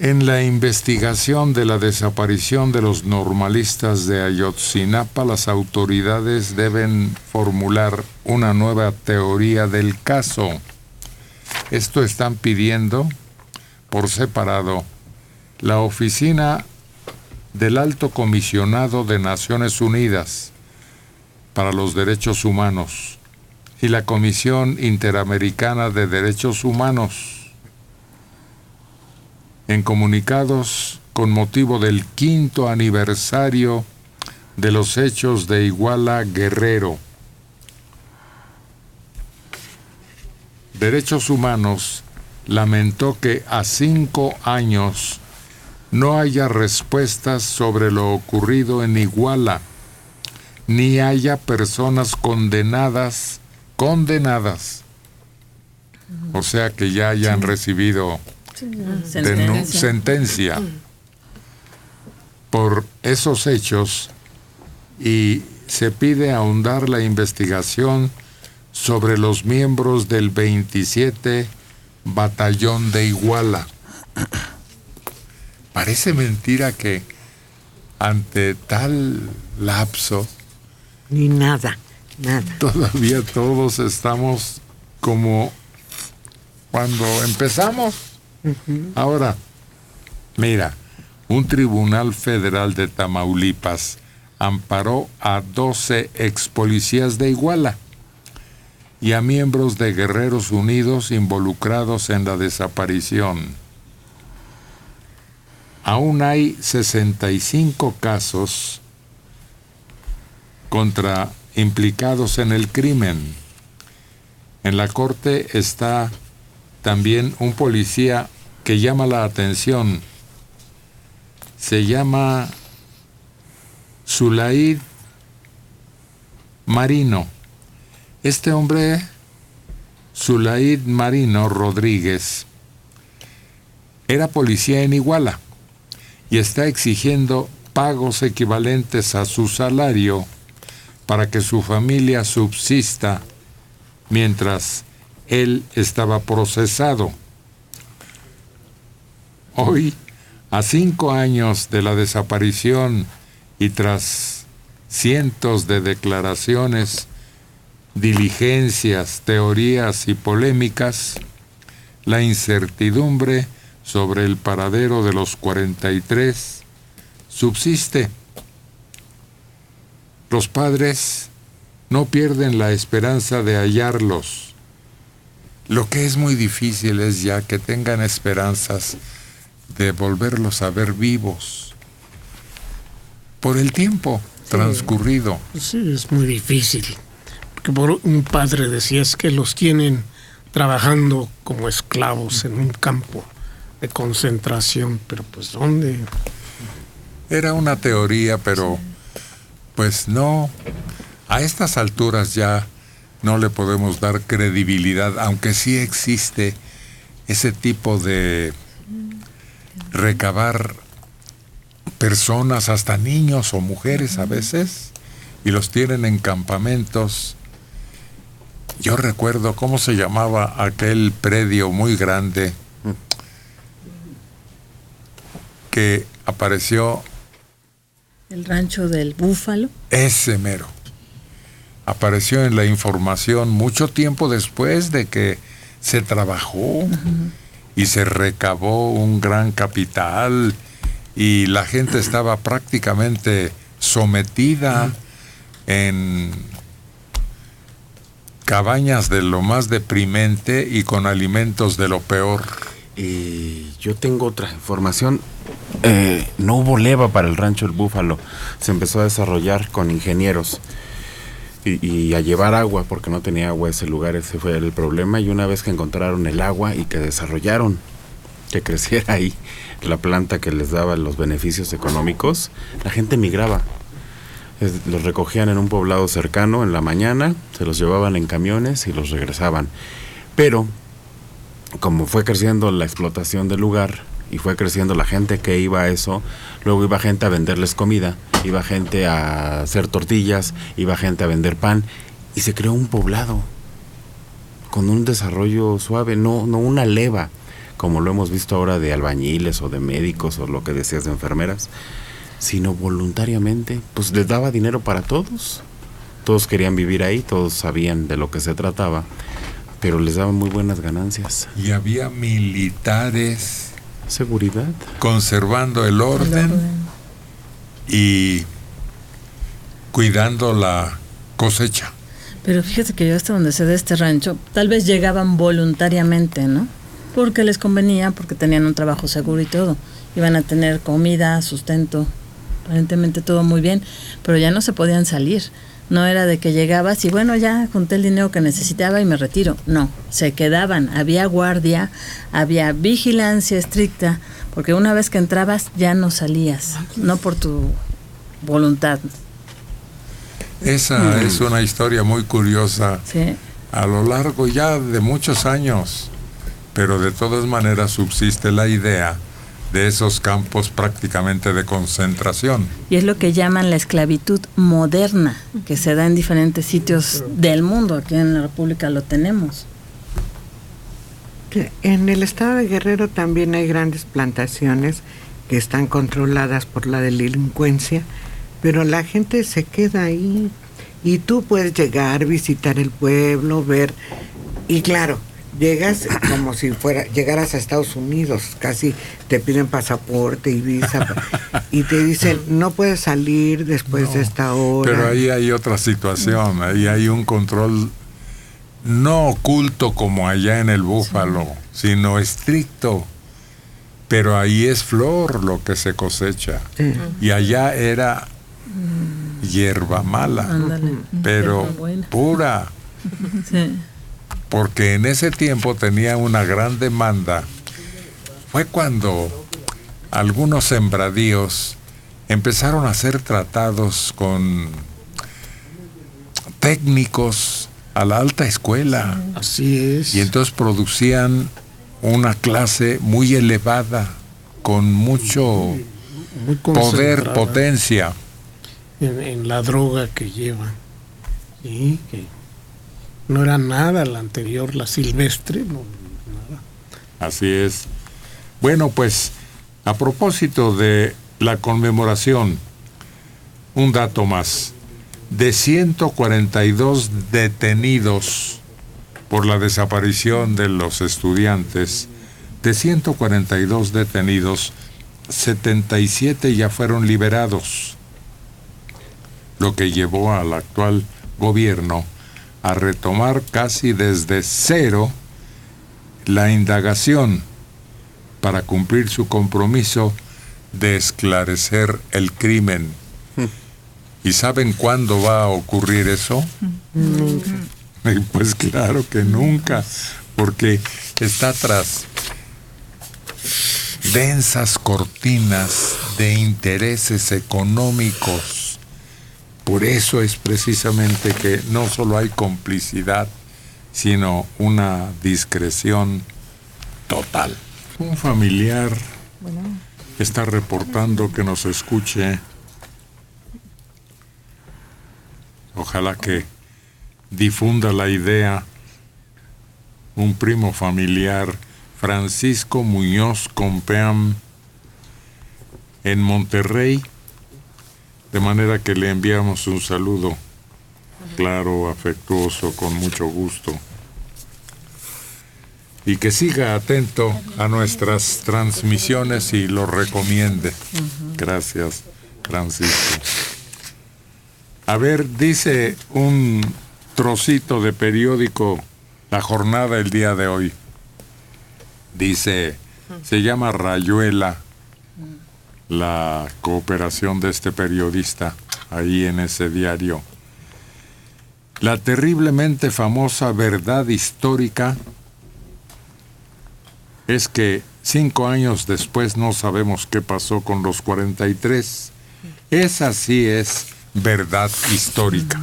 En la investigación de la desaparición de los normalistas de Ayotzinapa, las autoridades deben formular una nueva teoría del caso. Esto están pidiendo por separado la Oficina del Alto Comisionado de Naciones Unidas para los Derechos Humanos y la Comisión Interamericana de Derechos Humanos. En comunicados con motivo del 5º aniversario de los hechos de Iguala Guerrero, Derechos Humanos lamentó que a 5 años no haya respuestas sobre lo ocurrido en Iguala, ni haya personas condenadas, o sea que ya hayan recibido sentencia por esos hechos, y se pide ahondar la investigación sobre los miembros del 27 Batallón de Iguala. Parece mentira que ante tal lapso ni nada. Todavía todos estamos como cuando empezamos. Ahora, mira, un tribunal federal de Tamaulipas amparó a 12 expolicías de Iguala y a miembros de Guerreros Unidos involucrados en la desaparición. Aún hay 65 casos contra implicados en el crimen. En la corte está también un policía que llama la atención. Se llama Zulaid Marino. Este hombre, Zulaid Marino Rodríguez, era policía en Iguala y está exigiendo pagos equivalentes a su salario para que su familia subsista mientras él estaba procesado. Hoy, a 5 años de la desaparición y tras cientos de declaraciones, diligencias, teorías y polémicas, la incertidumbre sobre el paradero de los 43 subsiste. Los padres no pierden la esperanza de hallarlos. Lo que es muy difícil es ya que tengan esperanzas de volverlos a ver vivos por el tiempo transcurrido. Sí, es muy difícil. Porque por un padre decía, es que los tienen trabajando como esclavos en un campo de concentración, pero pues ¿dónde? Era una teoría, pero pues no, a estas alturas ya no le podemos dar credibilidad, aunque sí existe ese tipo de recabar personas, hasta niños o mujeres a veces, y los tienen en campamentos. Yo recuerdo cómo se llamaba aquel predio muy grande que apareció. El rancho del Búfalo. Ese mero. Apareció en la información mucho tiempo después de que se trabajó y se recabó un gran capital y la gente estaba prácticamente sometida en cabañas de lo más deprimente y con alimentos de lo peor. Yo tengo otra información. No hubo leva para el rancho El Búfalo. Se empezó a desarrollar con ingenieros y a llevar agua, porque no tenía agua ese lugar. Ese fue el problema. Y una vez que encontraron el agua y que desarrollaron, que creciera ahí la planta que les daba los beneficios económicos, la gente migraba. Los recogían en un poblado cercano en la mañana, se los llevaban en camiones y los regresaban. Pero como fue creciendo la explotación del lugar y fue creciendo la gente que iba a eso, luego iba gente a venderles comida, iba gente a hacer tortillas, iba gente a vender pan, y se creó un poblado con un desarrollo suave, no una leva como lo hemos visto ahora de albañiles o de médicos o lo que decías de enfermeras, sino voluntariamente, pues les daba dinero para todos. Todos querían vivir ahí, todos sabían de lo que se trataba, pero les daban muy buenas ganancias. Y había militares Seguridad. conservando el orden y cuidando la cosecha. Pero fíjate que yo hasta donde sé de este rancho, tal vez llegaban voluntariamente, ¿no? Porque les convenía, porque tenían un trabajo seguro y todo. Iban a tener comida, sustento, aparentemente todo muy bien, pero ya no se podían salir. No era de que llegabas y bueno, ya junté el dinero que necesitaba y me retiro. No, se quedaban, había guardia, había vigilancia estricta, porque una vez que entrabas ya no salías, no por tu voluntad. Esa es una historia muy curiosa Sí. a lo largo ya de muchos años, pero de todas maneras subsiste la idea de esos campos prácticamente de concentración. Y es lo que llaman la esclavitud moderna, que se da en diferentes sitios del mundo. Aquí en la República lo tenemos. En el estado de Guerrero también hay grandes plantaciones que están controladas por la delincuencia, pero la gente se queda ahí y tú puedes llegar, visitar el pueblo, ver, y claro, llegas como si llegaras a Estados Unidos, casi te piden pasaporte y visa y te dicen no puedes salir después de esta hora. Pero ahí hay otra situación, ahí hay un control no oculto como allá en el Búfalo, sino estricto. Pero ahí es flor lo que se cosecha. Sí. Y allá era hierba mala, Ándale. pero Hierba buena. pura. Sí. Porque en ese tiempo tenía una gran demanda. Fue cuando algunos sembradíos empezaron a hacer tratados con técnicos a la alta escuela. Así es. Y entonces producían una clase muy elevada, con mucho Muy poder, concentrada potencia. en la droga que llevan. Sí, que no era nada la anterior, la silvestre, no, nada. Así es. Bueno, pues, a propósito de la conmemoración, un dato más. De 142 detenidos por la desaparición de los estudiantes, de 142 detenidos, 77 ya fueron liberados, lo que llevó al actual gobierno a retomar casi desde cero la indagación para cumplir su compromiso de esclarecer el crimen. ¿Y saben cuándo va a ocurrir eso? Pues claro que nunca, porque está tras densas cortinas de intereses económicos. Por eso es precisamente que no solo hay complicidad, sino una discreción total. Un familiar está reportando que nos escuche. Ojalá que difunda la idea. Un primo familiar, Francisco Muñoz Compeam, en Monterrey, de manera que le enviamos un saludo claro, afectuoso, con mucho gusto, y que siga atento a nuestras transmisiones y lo recomiende. Gracias, Francisco. A ver, dice un trocito de periódico La Jornada el día de hoy. Dice, se llama Rayuela, la cooperación de este periodista ahí en ese diario. La terriblemente famosa verdad histórica es que 5 años después no sabemos qué pasó con los 43. Esa sí es verdad histórica.